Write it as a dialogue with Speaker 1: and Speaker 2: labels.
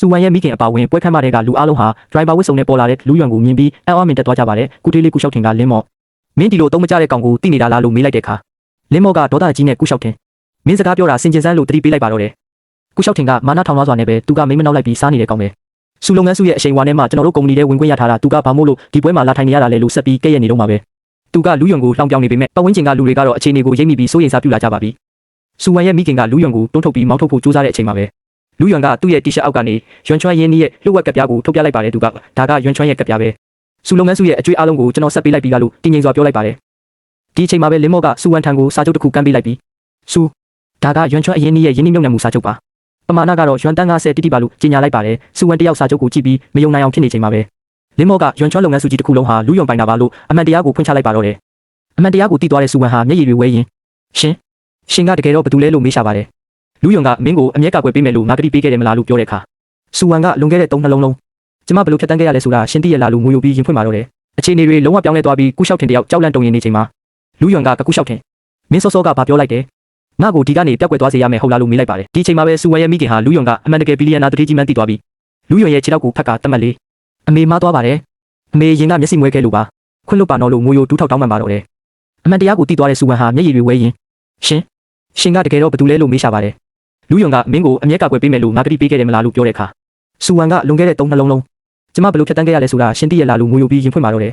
Speaker 1: စူဝမ်ရဲ့မိခင်အပါဝင်ပွဲခန်းမတဲ့ကလူအားလုံးဟာဒရိုင်ဘာဝစ်စုံနဲ့ပေါ်လာတဲ့လူယွမ်ကိုမြင်ပြီးအံ့အားမြင်တက်သွားကြပါတယ်ကုထေးလေးကုလျှောက်ထင်ကလင်းမော့မင်းဒီလိုသုံးမကြတဲ့ကောင်ကိုသိနေတာလားလို့မေးလိုက်တဲ့အခါလင်းမော့ကဒေါသကြီးနဲ့ကုလျှောက်ထင်မင်းစကားပြောတာစင်ကျင်စမ်းလို့တတိပေးလိုက်ပါတော့တယ်ကုလျှောက်ထင်ကမာနထောင်လွှားစွာနဲ့ပဲသူကမိမနှောက်လိုက်ပြီးစားနေတဲ့ကောင်ပဲစူလုပ်ငန်းစုရဲ့အချိန်ဝါနဲ့မှကျွန်တော်တို့ကုမ္ပဏီထဲဝင်ခွင့်ရထားတာသူကဘာမို့လို့ဒီပွဲမှာလာထိုင်နေရတာလဲလို့ဆက်ပြီးကဲ့ရဲ့နေတော့မှာပဲသူကလူယွမ်ကိုလှောင်ပြောင်နေပေမဲ့ပတ်ဝန်းကျင်ကလူတွေကတော့အခြေအနေကိုရိပ်မိပြီးစိုးရိမ်စားပြုလာကြပါပြီစူဝမ်ရဲ့မိခင်ကလူယွမ်ကိုတွန်းထုတ်ပြီးမောင်းထုတ်ဖို့ကြိုးစားတဲ့အချိန်မှာပဲလူယွမ်ကသူ့ရဲ့တီရှပ်အောက်ကနေရွှန်ချွမ်းရင်းရဲ့လှုပ်ဝက်ကပ်ပြားကိုထုတ်ပြလိုက်ပါတယ်သူကဒါကရွှန်ချွမ်းရဲ့ကပ်ပြားပဲစူလုပ်ငန်းစုရဲ့အကျွေးအလုံးကိုကျွန်တော်ဆက်ပေးလိုက်ပြီးကလို့တင်းငိမ်စွာပြောလိုက်ပါတယ်ဒီအချိန်မှာပဲလင်းမော့ကစူဝမ်ထံကိုစာချုပ်တစ်ခုကမ်းပေးလိုက်ပြီးစူဒါကရွှန်ချွမ်းအရင်းရဲ့ရင်းနှီးမြှုပ်နှံမှုစာချုပ်ပါပမာဏကတော့ရွှန်တန်း90တိတိပါလို့ကြေညာလိုက်ပါတယ်စူဝမ်တယောက်စာချုပ်ကိုကြည့်ပြီးမယုံနိုင်အောင်ဖြစ်နေချိန်မှာပဲလင်းမော့ကရွှန်ချွမ်းလုပ်ငန်းစုကြီးတစ်ခုလုံးဟာလူယွမ်ပိုင်တာပါလို့အမှန်တရားကိုဖွင့်ချလိုက်ပါတော့တယ်အမှန်တရားကိုသိသွားတဲ့စူဝမ်ဟာမျက်ရည်တွေဝဲရင်ရှင်ကတကယ်တော့ဘာတူလဲလို့မေးရှာပါတယ်လူယွမ်ကမင်းကိုအမျက်ကကွယ်ပေးမယ်လို့ငါကတိပေးခဲ့တယ်မလားလို့ပြောတဲ့အခါစူဝမ်ကလွန်ခဲ့တဲ့3 နှလုံးလုံးကျမဘယ်လိုဖြတ်တန်းခဲ့ရလဲဆိုတာရှင်းသိရလားလို့ငိုယိုပြီးရင်ဖွင့်ပါတော့တယ်အခြေအနေတွေလုံးဝပြောင်းလဲသွားပြီးကုလျှောက်ထင်တယောက်ကြောက်လန့်တုန်ရင်နေချိန်မှာလူယွမ်ကကုလျှောက်ထင်မင်းစောစောကဘာပြောလိုက်တယ်ငါ့ကိုဒီကနေပြက်ကွယ်သွားစေရမယ်ဟုတ်လားလို့မေးလိုက်ပါတယ်ဒီအချိန်မှာပဲစူဝမ်ရဲ့မိခင်ဟာလူယွမ်ကအမှန်တကယ်ဘီလီယံနာတတိကြီးမှန်းသိသွားပြီးလူယွမ်ရဲ့ခြေထောက်ကိုဖက်ကတတ်မှတ်လေးအမေမားသွားပါတယ်အမေရင်ကမျက်စိမွဲခဲ့လို့ပါခွင့်လွတ်ပါတော့လို့ငိုယိုတူးထောက်တောင်းပန်ပါတော့တယ်အမှန်တရားကိုသိသွားတဲ့စူဝမ်ဟာမျက်ရည်တွေဝဲရင်ရှင်ကတကယ်တော့ဘာတူလဲလို့မေးရှာပါတယ်လူယွမ်ကမင်းကိုအမျက်ကကွယ်ပေးမယ်လို့ငါကတိပေးခဲ့တယ်မလားလို့ပြောတဲ့အခါစူဝမ်ကလွန်ခဲ့တဲ့3 နှလုံးလုံးကျမဘယ်လိုဖြတ်တန်းခဲ့ရလဲဆိုတာရှင်းသိရလားလို့ငိုယိုပြီးရင်ဖွင့်ပါတော့တယ်